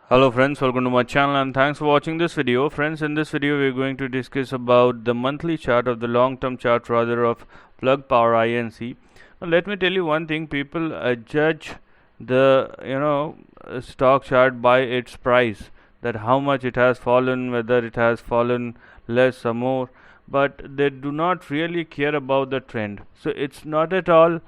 Hello friends, welcome to my channel and thanks for watching this video. Friends, in this video we are going to discuss about the monthly chart of the long-term chart rather of Plug Power INC. Now let me tell you one thing, people judge the stock chart by its price, that how much it has fallen, whether it has fallen less or more, but they do not really care about the trend. So it's not at all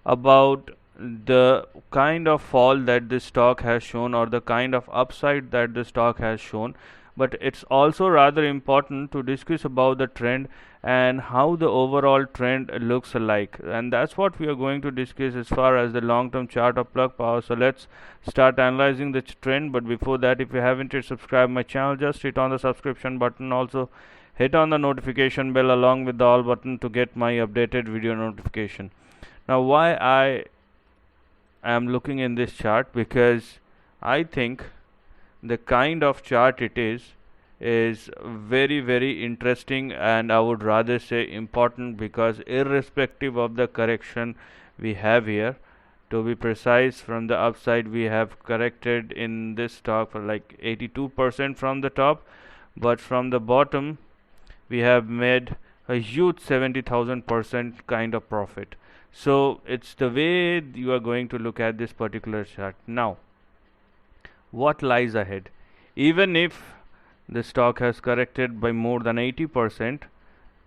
about the kind of fall that the stock has shown or the kind of upside that the stock has shown, but it's also rather important to discuss about the trend and how the overall trend looks like, and that's what we are going to discuss as far as the long term chart of Plug Power. So let's start analyzing the trend, but before that, if you haven't yet subscribed my channel, just hit on the subscription button. Also hit on the notification bell along with the all button to get my updated video notification. Now, why I am looking in this chart? Because I think the kind of chart it is very interesting, and I would rather say important, because irrespective of the correction we have here, to be precise, from the upside we have corrected in this stock for like 82% from the top, but from the bottom we have made a huge 70,000% kind of profit. So it's the way you are going to look at this particular chart. Now, what lies ahead? Even if the stock has corrected by more than 80%,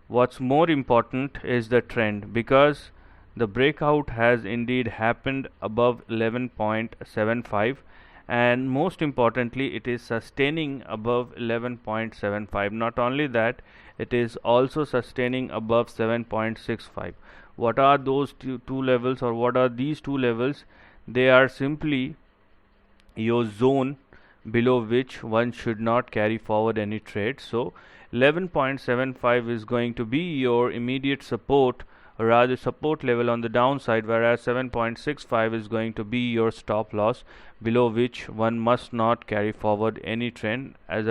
what's more important is the trend, because the breakout has indeed happened above 11.75, and most importantly it is sustaining above 11.75. Not only that, it is also sustaining above 7.65. What are those two levels, or what are these two levels? They are simply your zone below which one should not carry forward any trade. So 11.75 is going to be your immediate support, or rather support level on the downside, whereas 7.65 is going to be your stop loss, below which one must not carry forward any trend, as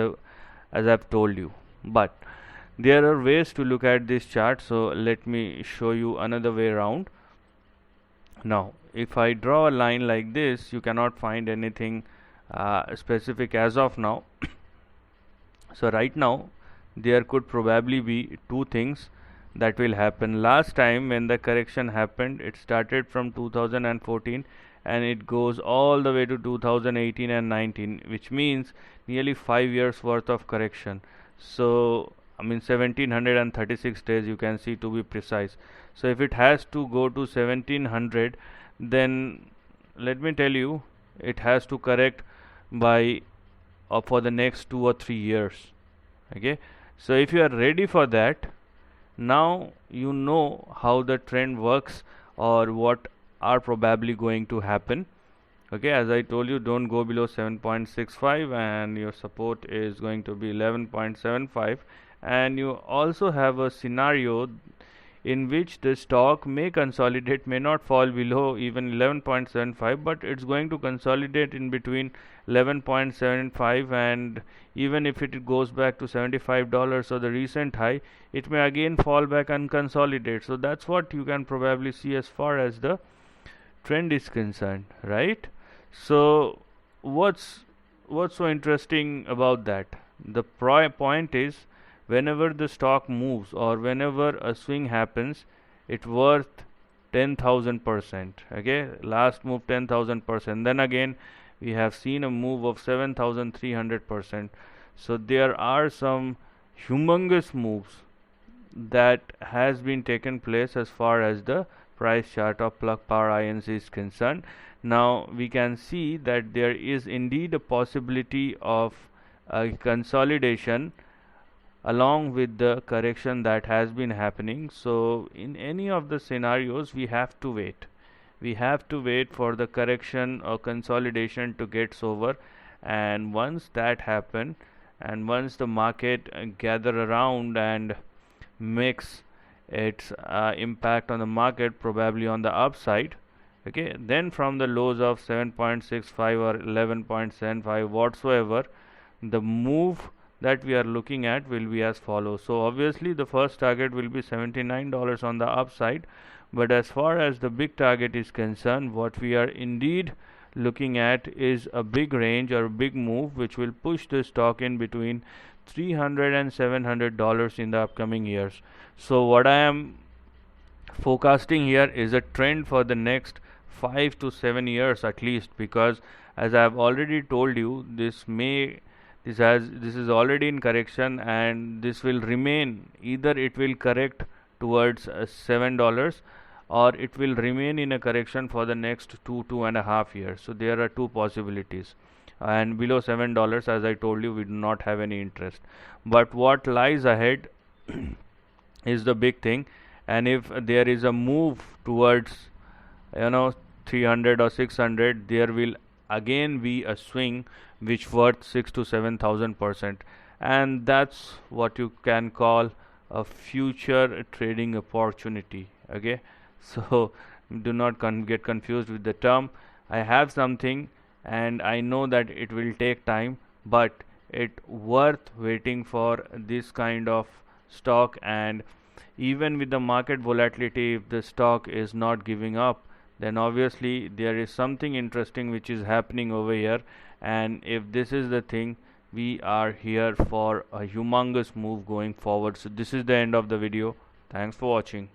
I've told you. But there are ways to look at this chart, so let me show you another way around. Now, if I draw a line like this, you cannot find anything specific as of now. So right now there could probably be two things that will happen. Last time when the correction happened, it started from 2014 and it goes all the way to 2018 and 19, which means nearly 5 years worth of correction. So I mean 1736 days, you can see, to be precise. So if it has to go to 1700, then let me tell you, it has to correct by for the next 2 or 3 years. Okay, so if you are ready for that, now you know how the trend works or what are probably going to happen. Okay, as I told you, don't go below 7.65, and your support is going to be 11.75, and you also have a scenario in which the stock may consolidate, may not fall below even 11.75, but it's going to consolidate in between 11.75, and even if it goes back to $75 or the recent high, it may again fall back and consolidate. So that's what you can probably see as far as the trend is concerned, right? So what's so interesting about that? The point is, whenever the stock moves or whenever a swing happens, it's worth 10,000%. Okay, last move 10,000%. Then again, we have seen a move of 7,300%. So there are some humongous moves that has been taken place as far as the price chart of Plug Power INC is concerned. Now we can see that there is indeed a possibility of a consolidation along with the correction that has been happening. So in any of the scenarios, we have to wait. We have to wait for the correction or consolidation to get over, and once that happen, and once the market gather around and makes its impact on the market, probably on the upside, okay, then from the lows of 7.65 or 11.75 whatsoever, the move that we are looking at will be as follows. So obviously the first target will be $79 on the upside, but as far as the big target is concerned, what we are indeed looking at is a big range or a big move which will push the stock in between $300 and $700 in the upcoming years. So what I am forecasting here is a trend for the next 5 to 7 years at least, because as I have already told you, this is already in correction, and this will remain, either it will correct towards $7, or it will remain in a correction for the next 2.5 years. So there are two possibilities, and below $7, as I told you, we do not have any interest. But what lies ahead is the big thing, and if there is a move towards 300 or 600, there will again be a swing which worth 6 to 7,000%, and that's what you can call a future trading opportunity. Okay, so do not get confused with the term. I have something, and I know that it will take time, but it worth waiting for this kind of stock. And even with the market volatility, if the stock is not giving up, then obviously there is something interesting which is happening over here. And if this is the thing, we are here for a humongous move going forward. So this is the end of the video. Thanks for watching.